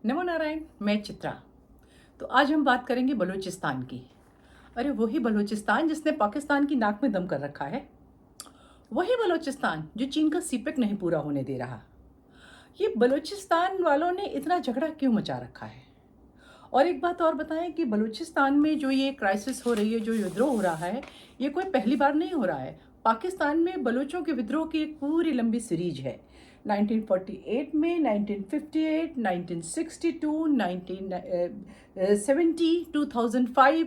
नमो नारायण। मैं चित्रा। तो आज हम बात करेंगे बलूचिस्तान की। अरे वही बलूचिस्तान जिसने पाकिस्तान की नाक में दम कर रखा है। वही बलूचिस्तान जो चीन का सीपेक नहीं पूरा होने दे रहा। ये बलूचिस्तान वालों ने इतना झगड़ा क्यों मचा रखा है। और एक बात और बताएं कि बलूचिस्तान में जो ये क्राइसिस हो रही है, जो विद्रोह हो रहा है, ये कोई पहली बार नहीं हो रहा है। पाकिस्तान में बलूचों के विद्रोह की एक पूरी लंबी सीरीज है। 1948 में, 1958, 1962, 1970, 2005।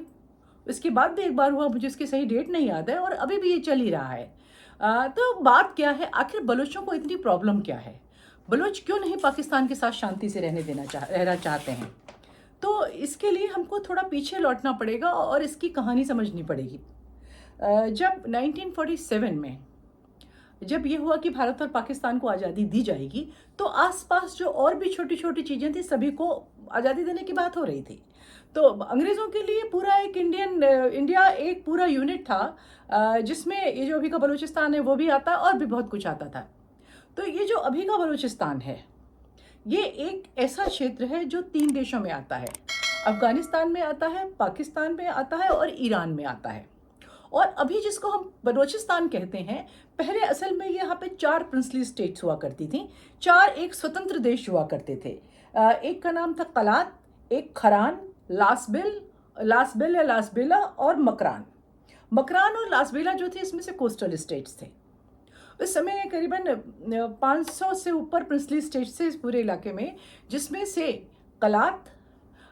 इसके बाद भी एक बार हुआ, मुझे इसकी सही डेट नहीं याद है, और अभी भी ये चल ही रहा है। तो बात क्या है, आखिर बलूचों को इतनी प्रॉब्लम क्या है। बलूच क्यों नहीं पाकिस्तान के साथ शांति से रहना चाहते हैं। तो इसके लिए हमको थोड़ा पीछे लौटना पड़ेगा और इसकी कहानी समझनी पड़ेगी। जब 1947 में जब ये हुआ कि भारत और पाकिस्तान को आज़ादी दी जाएगी, तो आसपास जो और भी छोटी छोटी चीज़ें थी, सभी को आज़ादी देने की बात हो रही थी। तो अंग्रेज़ों के लिए पूरा एक इंडिया एक पूरा यूनिट था, जिसमें ये जो अभी का बलूचिस्तान है वो भी आता और भी बहुत कुछ आता था। तो ये जो अभी का बलूचिस्तान है, ये एक ऐसा क्षेत्र है जो 3 देशों में आता है। अफ़गानिस्तान में आता है, पाकिस्तान में आता है और ईरान में आता है। और अभी जिसको हम बलूचिस्तान कहते हैं, पहले असल में यहाँ पे 4 प्रिंसली स्टेट्स हुआ करती थी। 4 एक स्वतंत्र देश हुआ करते थे। एक का नाम था कलात, एक खरान, लासबिल या लासबेला और मकरान। मकरान और लासबेला जो थे, इसमें से कोस्टल स्टेट्स थे। उस समय करीबन 500 से ऊपर प्रिंसली स्टेट्स थे इस पूरे इलाके में, जिसमें से कलात,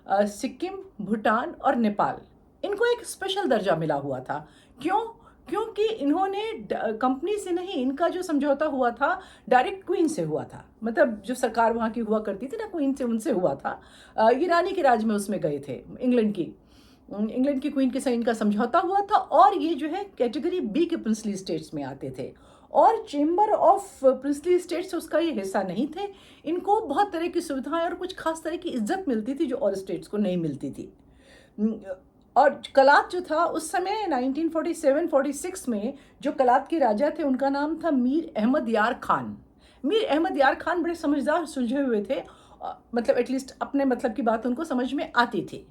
सिक्किम, भूटान और नेपाल, इनको एक स्पेशल दर्जा मिला हुआ था। क्यों? क्योंकि इन्होंने कंपनी से नहीं, इनका जो समझौता हुआ था डायरेक्ट क्वीन से हुआ था। मतलब जो सरकार वहाँ की हुआ करती थी ना, क्वीन से, उनसे हुआ था। ये रानी के राज में उसमें गए थे, इंग्लैंड की क्वीन के साथ इनका समझौता हुआ था। और ये जो है कैटेगरी बी के प्रिंसली स्टेट्स में आते थे, और चेंबर ऑफ प्रिंसली स्टेट्स उसका ये हिस्सा नहीं थे। इनको बहुत तरह की सुविधाएं और कुछ खास तरह की इज्जत मिलती थी जो और स्टेट्स को नहीं मिलती थी। और कलात जो था उस समय 1947-46 में, जो कलात के राजा थे उनका नाम था मीर अहमद यार खान। मीर अहमद यार खान बड़े समझदार, सुलझे हुए थे। मतलब एटलीस्ट अपने मतलब की बात उनको समझ में आती थी।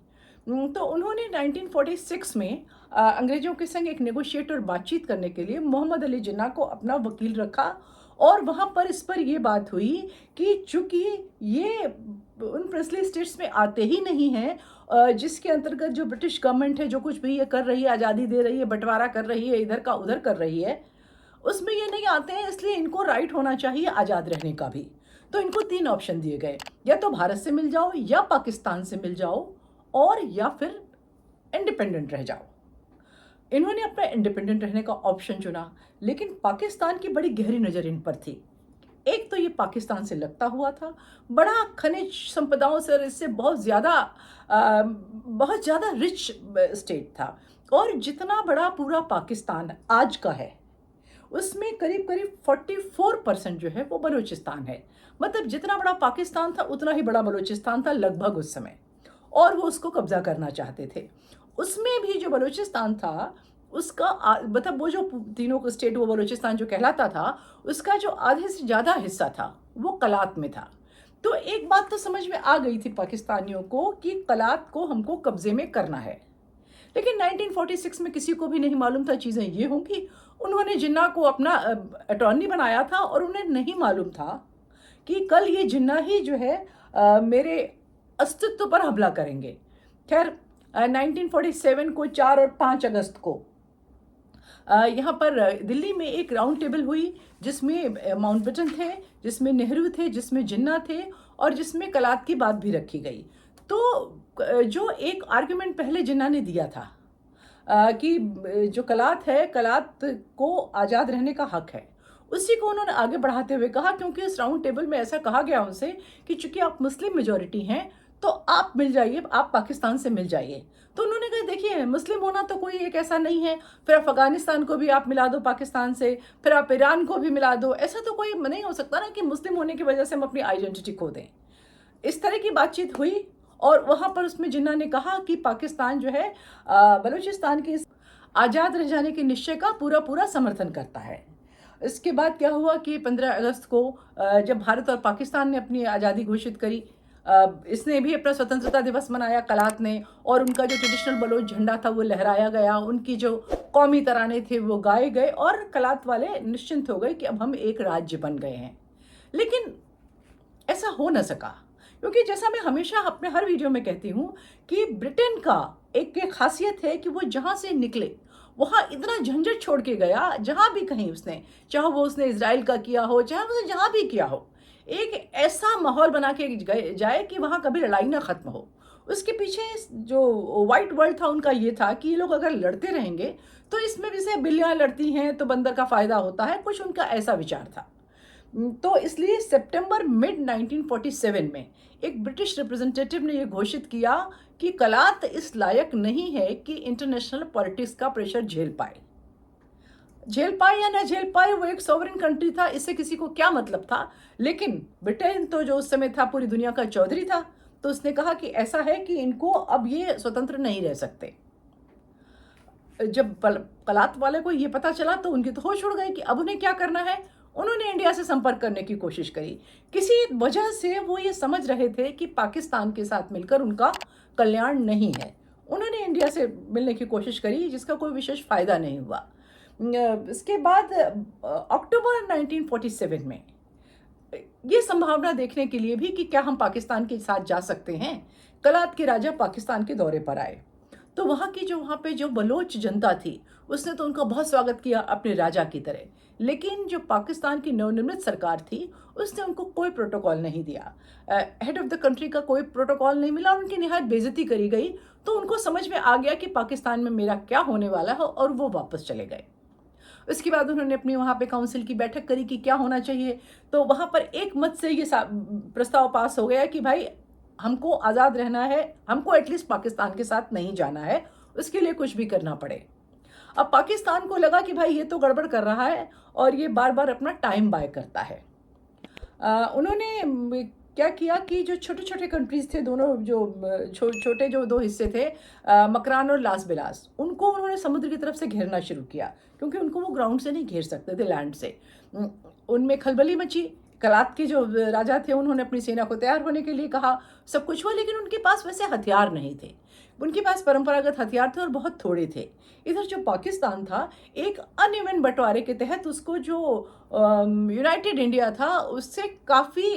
तो उन्होंने 1946 में अंग्रेजों के संग एक नेगोशिएटर बातचीत करने के लिए मोहम्मद अली जिन्ना को अपना वकील रखा। और वहाँ पर इस पर यह बात हुई कि चूंकि ये उन प्रिंसली स्टेट्स में आते ही नहीं हैं, जिसके अंतर्गत जो ब्रिटिश गवर्नमेंट है जो कुछ भी ये कर रही है, आज़ादी दे रही है, बंटवारा कर रही है, इधर का उधर कर रही है, उसमें ये नहीं आते हैं, इसलिए इनको राइट होना चाहिए आज़ाद रहने का भी। तो इनको 3 ऑप्शन दिए गए, या तो भारत से मिल जाओ, या पाकिस्तान से मिल जाओ, और या फिर इंडिपेंडेंट रह जाओ। इन्होंने अपना इंडिपेंडेंट रहने का ऑप्शन चुना, लेकिन पाकिस्तान की बड़ी गहरी नज़र इन पर थी। एक तो ये पाकिस्तान से लगता हुआ था, बड़ा खनिज संपदाओं से, और इससे बहुत ज़्यादा रिच स्टेट था। और जितना बड़ा पूरा पाकिस्तान आज का है, उसमें करीब करीब 44% जो है वो बलूचिस्तान है। मतलब जितना बड़ा पाकिस्तान था उतना ही बड़ा बलूचिस्तान था लगभग उस समय, और वो उसको कब्जा करना चाहते थे। उसमें भी जो बलूचिस्तान था, उसका मतलब वो जो तीनों को स्टेट, वो बलूचिस्तान जो कहलाता था, उसका जो आधे से ज़्यादा हिस्सा था वो कलात में था। तो एक बात तो समझ में आ गई थी पाकिस्तानियों को कि कलात को हमको कब्जे में करना है। लेकिन 1946 में किसी को भी नहीं मालूम था चीज़ें ये होंगी। उन्होंने जिन्ना को अपना अटॉर्नी बनाया था, और उन्हें नहीं मालूम था कि कल ये जिन्ना ही जो है मेरे अस्तित्व पर हमला करेंगे। खैर, 1947 को 4 और 5 अगस्त को यहाँ पर दिल्ली में एक राउंड टेबल हुई, जिसमें माउंटबेटन थे, जिसमें नेहरू थे, जिसमें जिन्ना थे, और जिसमें कलात की बात भी रखी गई। तो जो एक आर्गुमेंट पहले जिन्ना ने दिया था कि जो कलात है, कलात को आज़ाद रहने का हक है, उसी को उन्होंने आगे बढ़ाते हुए कहा, क्योंकि इस राउंड टेबल में ऐसा कहा गया उनसे कि चूंकि आप मुस्लिम मेजॉरिटी हैं, तो आप मिल जाइए, आप पाकिस्तान से मिल जाइए। तो उन्होंने कहा देखिए, मुस्लिम होना तो कोई एक ऐसा नहीं है, फिर अफगानिस्तान को भी आप मिला दो पाकिस्तान से, फिर आप ईरान को भी मिला दो, ऐसा तो कोई नहीं हो सकता ना कि मुस्लिम होने की वजह से हम अपनी आइडेंटिटी खो दें। इस तरह की बातचीत हुई, और वहाँ पर उसमें जिन्ना ने कहा कि पाकिस्तान जो है बलूचिस्तान के आज़ाद रह जाने के निश्चय का पूरा पूरा समर्थन करता है। इसके बाद क्या हुआ कि 15 अगस्त को जब भारत और पाकिस्तान ने अपनी आज़ादी घोषित करी, इसने भी अपना स्वतंत्रता दिवस मनाया कलात ने, और उनका जो ट्रेडिशनल बलोच झंडा था वो लहराया गया, उनकी जो कौमी तराने थे वो गाए गए, और कलात वाले निश्चिंत हो गए कि अब हम एक राज्य बन गए हैं। लेकिन ऐसा हो न सका, क्योंकि जैसा मैं हमेशा अपने हर वीडियो में कहती हूँ कि ब्रिटेन का एक खासियत है कि वो जहाँ से निकले वहाँ इतना झंझट छोड़ के गया, जहाँ भी कहीं उसने, चाहे वो उसने इसराइल का किया हो, चाहे उसने जहाँ भी किया हो, एक ऐसा माहौल बना के जाए कि वहाँ कभी लड़ाई ना ख़त्म हो। उसके पीछे जो वाइट वर्ल्ड था उनका ये था कि ये लोग अगर लड़ते रहेंगे तो इसमें भी से बिल्लियाँ लड़ती हैं तो बंदर का फ़ायदा होता है, कुछ उनका ऐसा विचार था। तो इसलिए सितंबर मिड 1947 में एक ब्रिटिश रिप्रेजेंटेटिव ने यह घोषित किया कि कलात इस लायक नहीं है कि इंटरनेशनल पॉलिटिक्स का प्रेशर झेल पाए या ना झेल पाए, वो एक सॉवरेन कंट्री था, इससे किसी को क्या मतलब था। लेकिन ब्रिटेन तो जो उस समय था पूरी दुनिया का चौधरी था, तो उसने कहा कि ऐसा है कि इनको अब ये स्वतंत्र नहीं रह सकते। जब कलात वाले को ये पता चला तो उनकी तो होश उड़ गई कि अब उन्हें क्या करना है। उन्होंने इंडिया से संपर्क करने की कोशिश करी, किसी वजह से वो ये समझ रहे थे कि पाकिस्तान के साथ मिलकर उनका कल्याण नहीं है। उन्होंने इंडिया से मिलने की कोशिश करी, जिसका कोई विशेष फायदा नहीं हुआ। इसके बाद अक्टूबर 1947 में ये संभावना देखने के लिए भी कि क्या हम पाकिस्तान के साथ जा सकते हैं, कलात के राजा पाकिस्तान के दौरे पर आए। तो वहाँ पे जो बलोच जनता थी उसने तो उनका बहुत स्वागत किया अपने राजा की तरह, लेकिन जो पाकिस्तान की नवनिर्मित सरकार थी उसने उनको कोई प्रोटोकॉल नहीं दिया। हेड ऑफ द कंट्री का कोई प्रोटोकॉल नहीं मिला, उनकी निहायत बेइज्जती करी गई। तो उनको समझ में आ गया कि पाकिस्तान में मेरा क्या होने वाला है, और वो वापस चले गए। उसके बाद उन्होंने अपनी वहाँ पे काउंसिल की बैठक करी कि क्या होना चाहिए। तो वहाँ पर एक मत से ये प्रस्ताव पास हो गया कि भाई हमको आज़ाद रहना है, हमको एटलीस्ट पाकिस्तान के साथ नहीं जाना है, उसके लिए कुछ भी करना पड़े। अब पाकिस्तान को लगा कि भाई ये तो गड़बड़ कर रहा है और ये बार बार अपना टाइम बाय करता है। उन्होंने क्या किया कि जो छोटे छोटे कंट्रीज थे, दोनों जो छोटे जो दो हिस्से थे, मकरान और लास बिलास, उनको उन्होंने समुद्र की तरफ से घेरना शुरू किया, क्योंकि उनको वो ग्राउंड से नहीं घेर सकते थे, लैंड से। उनमें खलबली मची। कलात के जो राजा थे उन्होंने अपनी सेना को तैयार होने के लिए कहा, सब कुछ हुआ, लेकिन उनके पास वैसे हथियार नहीं थे। उनके पास परंपरागत हथियार थे और बहुत थोड़े थे। इधर जो पाकिस्तान था, एक अनइवन बंटवारे के तहत उसको जो यूनाइटेड इंडिया था उससे काफ़ी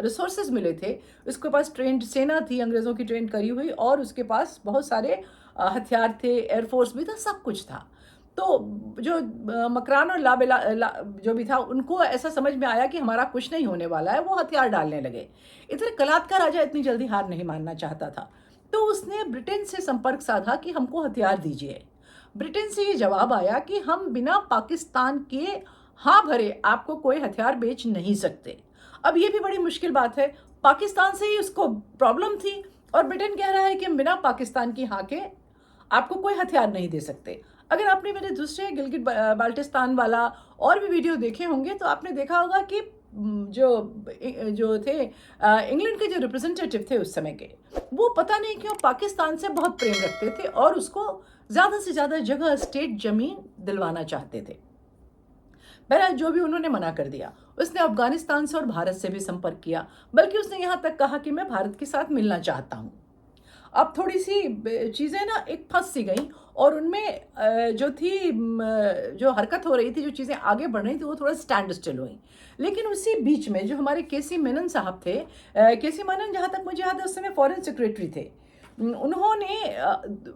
रिसोर्सेज मिले थे। उसके पास ट्रेंड सेना थी, अंग्रेज़ों की ट्रेन करी हुई, और उसके पास बहुत सारे हथियार थे, एयरफोर्स भी था, सब कुछ था। तो जो मकरान और जो भी था, उनको ऐसा समझ में आया कि हमारा कुछ नहीं होने वाला है, वो हथियार डालने लगे। इधर कलात का राजा इतनी जल्दी हार नहीं मानना चाहता था, तो उसने ब्रिटेन से संपर्क साधा कि हमको हथियार दीजिए। ब्रिटेन से ये जवाब आया कि हम बिना पाकिस्तान के हाँ भरे आपको कोई हथियार बेच नहीं सकते। अब ये भी बड़ी मुश्किल बात है, पाकिस्तान से ही उसको प्रॉब्लम थी और ब्रिटेन कह रहा है कि हम बिना पाकिस्तान की हाँ के आपको कोई हथियार नहीं दे सकते। अगर आपने मेरे दूसरे गिलगित बाल्टिस्तान वाला और भी वीडियो देखे होंगे तो आपने देखा होगा कि जो जो थे इंग्लैंड के जो रिप्रेजेंटेटिव थे उस समय के, वो पता नहीं क्यों पाकिस्तान से बहुत प्रेम रखते थे और उसको ज़्यादा से ज़्यादा जगह, स्टेट, ज़मीन दिलवाना चाहते थे। बहरहाल जो भी उन्होंने मना कर दिया। उसने अफगानिस्तान से और भारत से भी संपर्क किया, बल्कि उसने यहाँ तक कहा कि मैं भारत के साथ मिलना चाहता हूँ। अब थोड़ी सी चीज़ें ना एक फंस सी गई, और उनमें जो थी जो हरकत हो रही थी, जो चीज़ें आगे बढ़ रही थी, वो थोड़ा स्टैंड स्टिल हुई। लेकिन उसी बीच में जो हमारे केसी मेनन साहब थे, केसी मेनन जहाँ तक मुझे याद है उस समय फॉरेन सेक्रेटरी थे, उन्होंने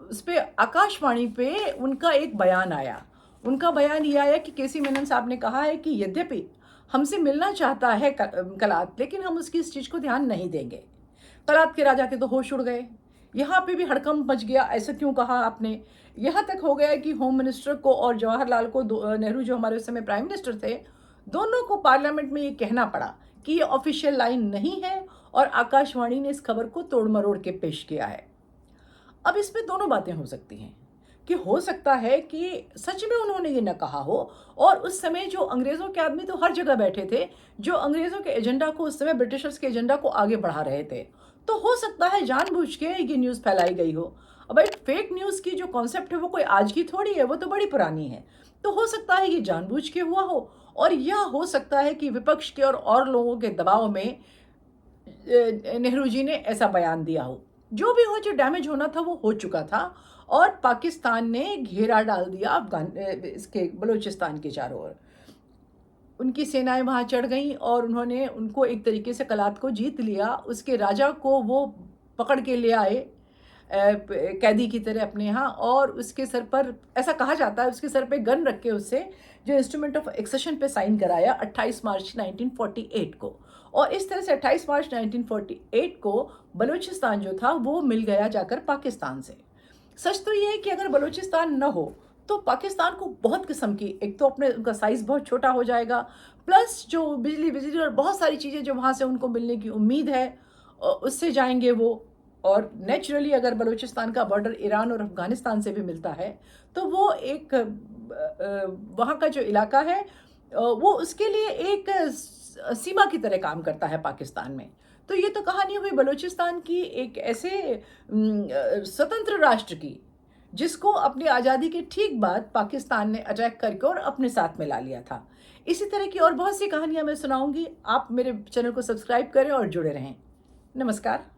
उस पर आकाशवाणी पे उनका एक बयान आया। उनका बयान ये आया कि केसी मेनन साहब ने कहा है कि यद्यपि हमसे मिलना चाहता है कलात, लेकिन हम उसकी इस चीज़ को ध्यान नहीं देंगे। कलात के राजा के तो होश उड़ गए, यहाँ पे भी हड़कंप मच गया, ऐसा क्यों कहा आपने। यहाँ तक हो गया कि होम मिनिस्टर को और जवाहरलाल को, नेहरू जो हमारे उस समय प्राइम मिनिस्टर थे, दोनों को पार्लियामेंट में ये कहना पड़ा कि ये ऑफिशियल लाइन नहीं है, और आकाशवाणी ने इस खबर को तोड़ मरोड़ के पेश किया है। अब इसमें दोनों बातें हो सकती हैं कि हो सकता है कि सच में उन्होंने ये न कहा हो, और उस समय जो अंग्रेज़ों के आदमी तो हर जगह बैठे थे, जो अंग्रेज़ों के एजेंडा को, उस समय ब्रिटिशर्स के एजेंडा को आगे बढ़ा रहे थे। तो हो सकता है जानबूझ के ये न्यूज़ फैलाई गई हो। अब भाई फेक न्यूज़ की जो कॉन्सेप्ट है वो कोई आज की थोड़ी है, वो तो बड़ी पुरानी है। तो हो सकता है ये जानबूझ के हुआ हो, और यह हो सकता है कि विपक्ष के और लोगों के दबाव में नेहरू जी ने ऐसा बयान दिया हो। जो भी हो, जो डैमेज होना था वो हो चुका था और पाकिस्तान ने घेरा डाल दिया इसके बलूचिस्तान के चारों ओर। उनकी सेनाएं वहाँ चढ़ गईं और उन्होंने उनको एक तरीके से कलात को जीत लिया। उसके राजा को वो पकड़ के ले आए कैदी की तरह अपने यहाँ, और उसके सर पर, ऐसा कहा जाता है, उसके सर पे गन रख के उससे जो इंस्ट्रूमेंट ऑफ एक्सेशन पे साइन कराया 28 मार्च 1948 को। और इस तरह से 28 मार्च 1948 को बलूचिस्तान जो था वो मिल गया जाकर पाकिस्तान से। सच तो ये है कि अगर बलूचिस्तान न हो तो पाकिस्तान को बहुत किस्म की, एक तो अपने उनका साइज़ बहुत छोटा हो जाएगा, प्लस जो बिजली बिजली और बहुत सारी चीज़ें जो वहाँ से उनको मिलने की उम्मीद है उससे जाएंगे वो। और नेचुरली अगर बलूचिस्तान का बॉर्डर ईरान और अफ़गानिस्तान से भी मिलता है तो वो एक वहाँ का जो इलाका है वो उसके लिए एक सीमा की तरह काम करता है पाकिस्तान में। तो ये तो कहानी हुई बलूचिस्तान की, एक ऐसे स्वतंत्र राष्ट्र की जिसको अपनी आज़ादी के ठीक बाद पाकिस्तान ने अटैक करके और अपने साथ मिला लिया था। इसी तरह की और बहुत सी कहानियाँ मैं सुनाऊंगी। आप मेरे चैनल को सब्सक्राइब करें और जुड़े रहें। नमस्कार।